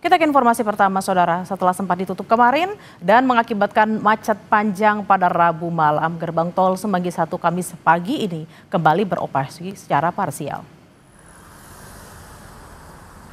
Kita ke informasi pertama, Saudara. Setelah sempat ditutup kemarin dan mengakibatkan macet panjang pada Rabu malam, gerbang tol Semanggi 1 Kamis pagi ini kembali beroperasi secara parsial.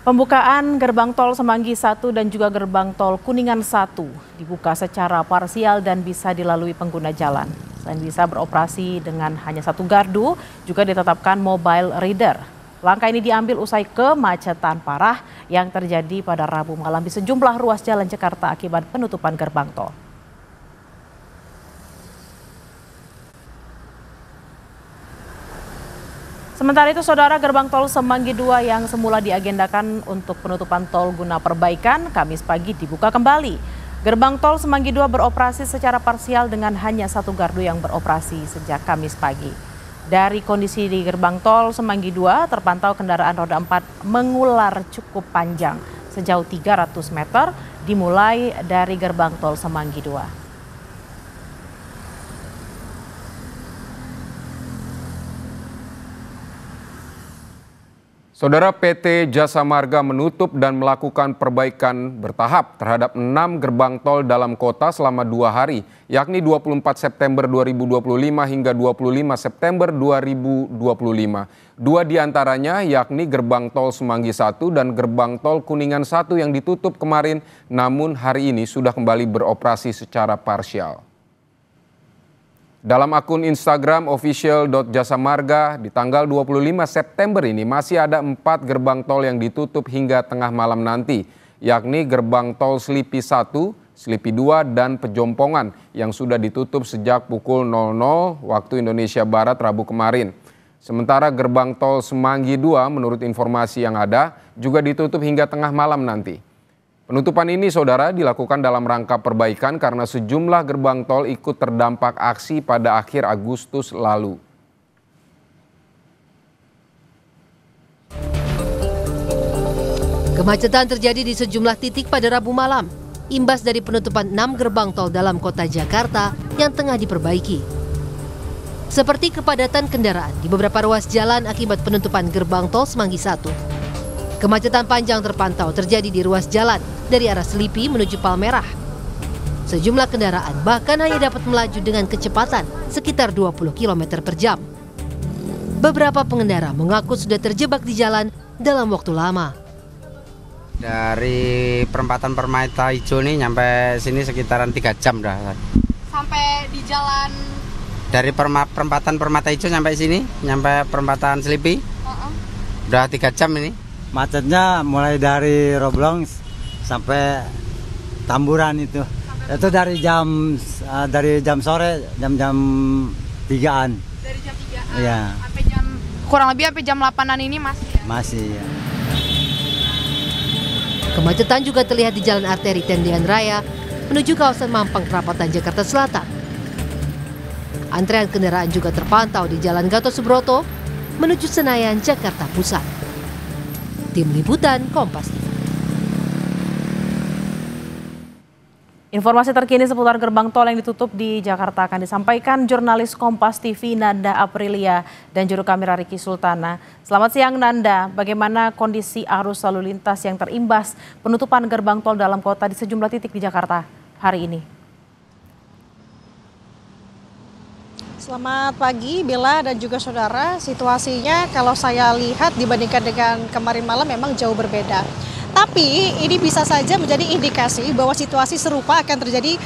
Pembukaan gerbang tol Semanggi 1 dan juga gerbang tol Kuningan 1 dibuka secara parsial dan bisa dilalui pengguna jalan. Selain bisa beroperasi dengan hanya satu gardu, juga ditetapkan mobile reader. Langkah ini diambil usai kemacetan parah yang terjadi pada Rabu malam di sejumlah ruas jalan Jakarta akibat penutupan gerbang tol. Sementara itu, Saudara, gerbang tol Semanggi 2 yang semula diagendakan untuk penutupan tol guna perbaikan, Kamis pagi dibuka kembali. Gerbang tol Semanggi 2 beroperasi secara parsial dengan hanya satu gardu yang beroperasi sejak Kamis pagi. Dari kondisi di gerbang tol Semanggi 2 terpantau kendaraan roda 4 mengular cukup panjang sejauh 300 meter dimulai dari gerbang tol Semanggi 2. Saudara, PT Jasa Marga menutup dan melakukan perbaikan bertahap terhadap 6 gerbang tol dalam kota selama 2 hari, yakni 24 September 2025 hingga 25 September 2025. 2 diantaranya yakni gerbang tol Semanggi 1 dan gerbang tol Kuningan 1 yang ditutup kemarin, namun hari ini sudah kembali beroperasi secara parsial. Dalam akun Instagram official.jasamarga di tanggal 25 September ini masih ada 4 gerbang tol yang ditutup hingga tengah malam nanti, yakni gerbang tol Selipi 1, Selipi 2, dan Pejompongan yang sudah ditutup sejak pukul 00 waktu Indonesia Barat Rabu kemarin. Sementara gerbang tol Semanggi 2 menurut informasi yang ada juga ditutup hingga tengah malam nanti. Penutupan ini, Saudara, dilakukan dalam rangka perbaikan karena sejumlah gerbang tol ikut terdampak aksi pada akhir Agustus lalu. Kemacetan terjadi di sejumlah titik pada Rabu malam, imbas dari penutupan 6 gerbang tol dalam kota Jakarta yang tengah diperbaiki. Seperti kepadatan kendaraan di beberapa ruas jalan akibat penutupan gerbang tol Semanggi 1. Kemacetan panjang terpantau terjadi di ruas jalan dari arah Selipi menuju Palmerah. Sejumlah kendaraan bahkan hanya dapat melaju dengan kecepatan sekitar 20 km per jam. Beberapa pengendara mengaku sudah terjebak di jalan dalam waktu lama. Dari perempatan Permata Hijau nih nyampe sini sekitaran 3 jam dah. Sampai di jalan? Dari perempatan Permata Hijau nyampe sini, nyampe perempatan Selipi. Udah 3 jam ini. Macetnya mulai dari Roblong sampai Tamburan itu. Itu dari jam sore, jam 3-an. Dari jam 3-an? Iya. Sampai kurang lebih sampai jam 8-an ini masih ya? Masih, ya. Kemacetan juga terlihat di Jalan Arteri Tendian Raya menuju kawasan Mampang Perapatan Jakarta Selatan. Antrean kendaraan juga terpantau di Jalan Gatot Subroto menuju Senayan, Jakarta Pusat. Tim Liputan Kompas TV. Informasi terkini seputar gerbang tol yang ditutup di Jakarta akan disampaikan jurnalis Kompas TV Nanda Aprilia dan juru kamera Riki Sultana. Selamat siang, Nanda. Bagaimana kondisi arus lalu lintas yang terimbas penutupan gerbang tol dalam kota di sejumlah titik di Jakarta hari ini? Selamat pagi Bella dan juga saudara. Situasinya kalau saya lihat dibandingkan dengan kemarin malam memang jauh berbeda. Tapi ini bisa saja menjadi indikasi bahwa situasi serupa akan terjadi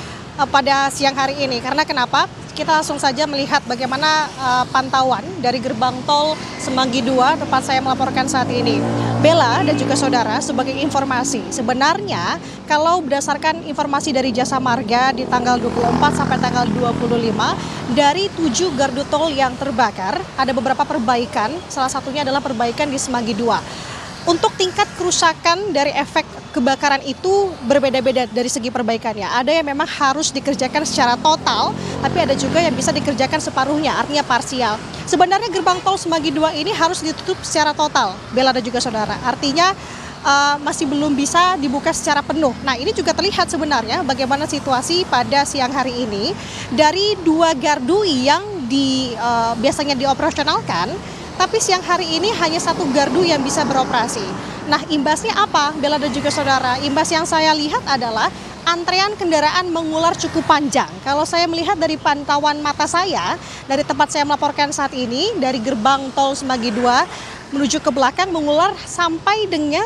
pada siang hari ini. Karena kenapa? Kita langsung saja melihat bagaimana pantauan dari gerbang tol Semanggi 2 tempat saya melaporkan saat ini. Bella dan juga saudara, sebagai informasi, sebenarnya kalau berdasarkan informasi dari Jasa Marga di tanggal 24 sampai tanggal 25, dari 7 gardu tol yang terbakar, ada beberapa perbaikan, salah satunya adalah perbaikan di Semanggi 2. Untuk tingkat kerusakan dari efek kebakaran itu berbeda-beda dari segi perbaikannya. Ada yang memang harus dikerjakan secara total, tapi ada juga yang bisa dikerjakan separuhnya, artinya parsial. Sebenarnya gerbang tol Semanggi 2 ini harus ditutup secara total, Bella dan juga saudara. Artinya masih belum bisa dibuka secara penuh. Nah, ini juga terlihat sebenarnya bagaimana situasi pada siang hari ini. Dari 2 gardu yang biasanya dioperasionalkan, tapi siang hari ini hanya 1 gardu yang bisa beroperasi. Nah, imbasnya apa, Bella dan juga saudara? Imbas yang saya lihat adalah antrean kendaraan mengular cukup panjang. Kalau saya melihat dari pantauan mata saya, dari tempat saya melaporkan saat ini, dari gerbang tol Semanggi 2 menuju ke belakang mengular sampai dengan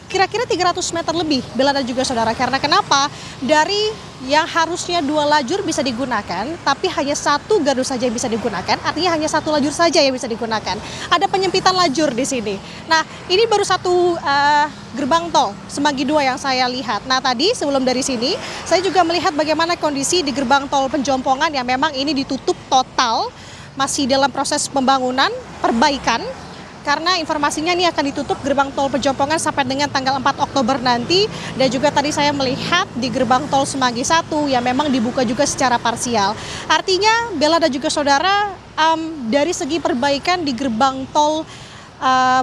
kira-kira 300 meter lebih, Bella dan juga saudara. Karena kenapa? Dari yang harusnya 2 lajur bisa digunakan, tapi hanya 1 gardu saja yang bisa digunakan, artinya hanya 1 lajur saja yang bisa digunakan. Ada penyempitan lajur di sini. Nah, ini baru 1 gerbang tol Semanggi 2 yang saya lihat. Nah, tadi sebelum dari sini, saya juga melihat bagaimana kondisi di gerbang tol Penjompongan yang memang ini ditutup total, masih dalam proses pembangunan, perbaikan. Karena informasinya ini akan ditutup gerbang tol Penjompongan sampai dengan tanggal 4 Oktober nanti. Dan juga tadi saya melihat di gerbang tol Semanggi 1 yang memang dibuka juga secara parsial. Artinya Bella dan juga saudara, dari segi perbaikan di gerbang tol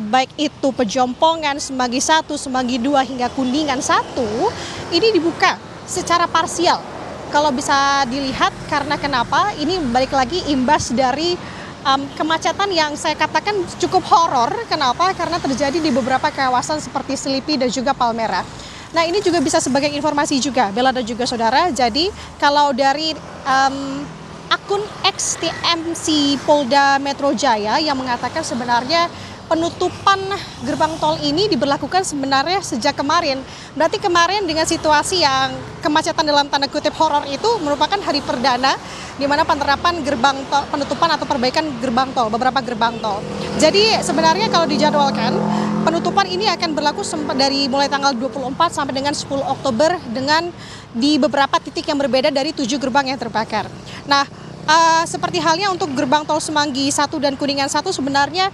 baik itu Penjompongan, Semanggi 1, Semanggi 2 hingga Kuningan 1 ini dibuka secara parsial. Kalau bisa dilihat karena kenapa? Ini balik lagi imbas dari kemacetan yang saya katakan cukup horor. Kenapa? Karena terjadi di beberapa kawasan seperti Selipi dan juga Palmerah. Nah, ini juga bisa sebagai informasi juga, Bella dan juga saudara. Jadi kalau dari akun XTMC Polda Metro Jaya yang mengatakan sebenarnya penutupan gerbang tol ini diberlakukan sebenarnya sejak kemarin. Berarti kemarin dengan situasi yang kemacetan dalam tanda kutip horor itu merupakan hari perdana di mana penerapan gerbang tol, penutupan atau perbaikan gerbang tol, beberapa gerbang tol. Jadi sebenarnya kalau dijadwalkan, penutupan ini akan berlaku dari mulai tanggal 24 sampai dengan 10 Oktober dengan di beberapa titik yang berbeda dari 7 gerbang yang terbakar. Nah, seperti halnya untuk gerbang tol Semanggi 1 dan Kuningan 1 sebenarnya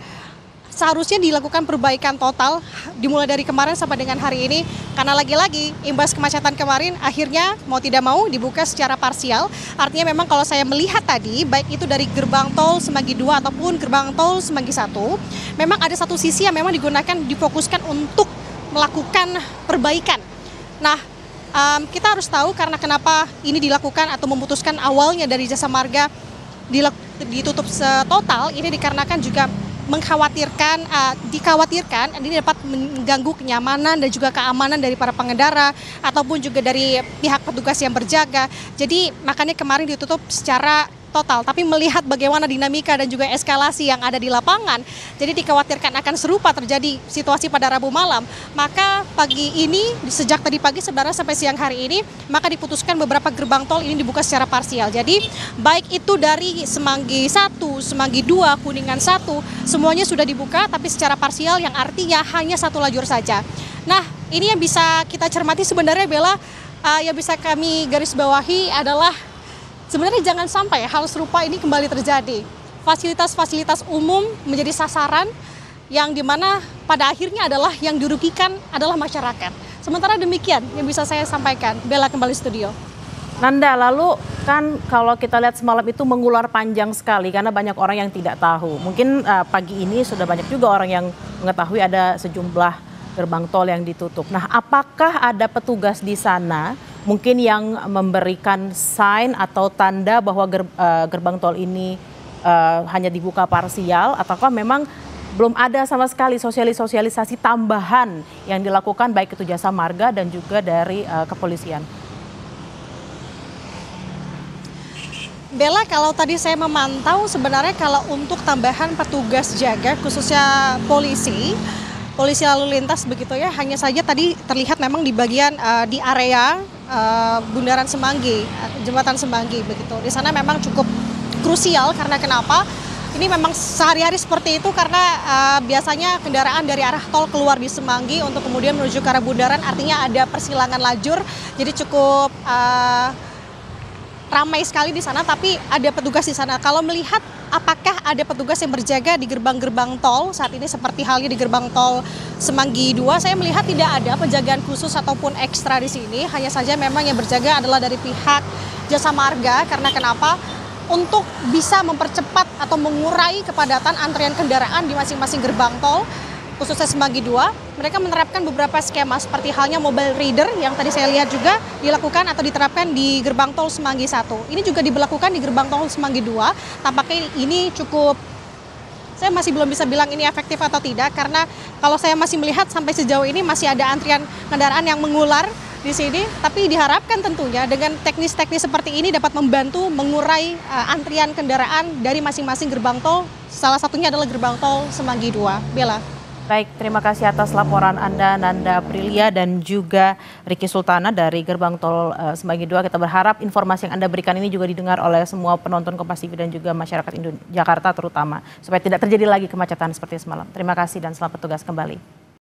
seharusnya dilakukan perbaikan total dimulai dari kemarin sampai dengan hari ini, karena lagi-lagi imbas kemacetan kemarin akhirnya mau tidak mau dibuka secara parsial. Artinya memang kalau saya melihat tadi baik itu dari gerbang tol Semanggi 2 ataupun gerbang tol Semanggi 1, memang ada satu sisi yang memang digunakan difokuskan untuk melakukan perbaikan. Nah, kita harus tahu karena kenapa ini dilakukan atau memutuskan awalnya dari Jasa Marga ditutup total, ini dikarenakan juga dikhawatirkan ini dapat mengganggu kenyamanan dan juga keamanan dari para pengendara ataupun juga dari pihak petugas yang berjaga. Jadi makanya kemarin ditutup secara total. Tapi melihat bagaimana dinamika dan juga eskalasi yang ada di lapangan, jadi dikhawatirkan akan serupa terjadi situasi pada Rabu malam. Maka pagi ini, sejak tadi pagi sebenarnya sampai siang hari ini, maka diputuskan beberapa gerbang tol ini dibuka secara parsial. Jadi baik itu dari Semanggi 1, Semanggi 2, Kuningan 1, semuanya sudah dibuka tapi secara parsial yang artinya hanya 1 lajur saja. Nah, ini yang bisa kita cermati sebenarnya Bella, yang bisa kami garis bawahi adalah sebenarnya jangan sampai hal serupa ini kembali terjadi. Fasilitas-fasilitas umum menjadi sasaran yang dimana pada akhirnya adalah yang dirugikan adalah masyarakat. Sementara demikian yang bisa saya sampaikan. Bella kembali studio. Nanda, lalu kan kalau kita lihat semalam itu mengular panjang sekali karena banyak orang yang tidak tahu. Mungkin pagi ini sudah banyak juga orang yang mengetahui ada sejumlah gerbang tol yang ditutup. Nah, apakah ada petugas di sana mungkin yang memberikan sign atau tanda bahwa gerbang tol ini hanya dibuka parsial, ataukah memang belum ada sama sekali sosialisasi tambahan yang dilakukan baik itu Jasa Marga dan juga dari kepolisian? Bella, kalau tadi saya memantau sebenarnya kalau untuk tambahan petugas jaga khususnya polisi lalu lintas begitu ya, hanya saja tadi terlihat memang di bagian di area Bundaran Semanggi, Jembatan Semanggi begitu. Di sana memang cukup krusial karena kenapa? Ini memang sehari-hari seperti itu karena biasanya kendaraan dari arah tol keluar di Semanggi untuk kemudian menuju ke arah Bundaran, artinya ada persilangan lajur, jadi cukup ramai sekali di sana, tapi ada petugas di sana. Kalau melihat apakah ada petugas yang berjaga di gerbang-gerbang tol saat ini seperti halnya di gerbang tol Semanggi 2, saya melihat tidak ada penjagaan khusus ataupun ekstra di sini. Hanya saja memang yang berjaga adalah dari pihak Jasa Marga, karena kenapa? Untuk bisa mempercepat atau mengurai kepadatan antrian kendaraan di masing-masing gerbang tol, khususnya Semanggi 2, mereka menerapkan beberapa skema seperti halnya mobile reader yang tadi saya lihat juga dilakukan atau diterapkan di gerbang tol Semanggi 1. Ini juga diberlakukan di gerbang tol Semanggi 2, tampaknya ini cukup saya masih belum bisa bilang ini efektif atau tidak, karena kalau saya masih melihat sampai sejauh ini masih ada antrian kendaraan yang mengular di sini. Tapi diharapkan tentunya dengan teknis-teknis seperti ini dapat membantu mengurai antrian kendaraan dari masing-masing gerbang tol. Salah satunya adalah gerbang tol Semanggi 2. Bella. Baik, terima kasih atas laporan Anda, Nanda Aprilia dan juga Riki Sultana dari Gerbang Tol Semanggi 2. Kita berharap informasi yang Anda berikan ini juga didengar oleh semua penonton Kompas TV dan juga masyarakat Jakarta terutama, supaya tidak terjadi lagi kemacetan seperti semalam. Terima kasih dan selamat bertugas kembali.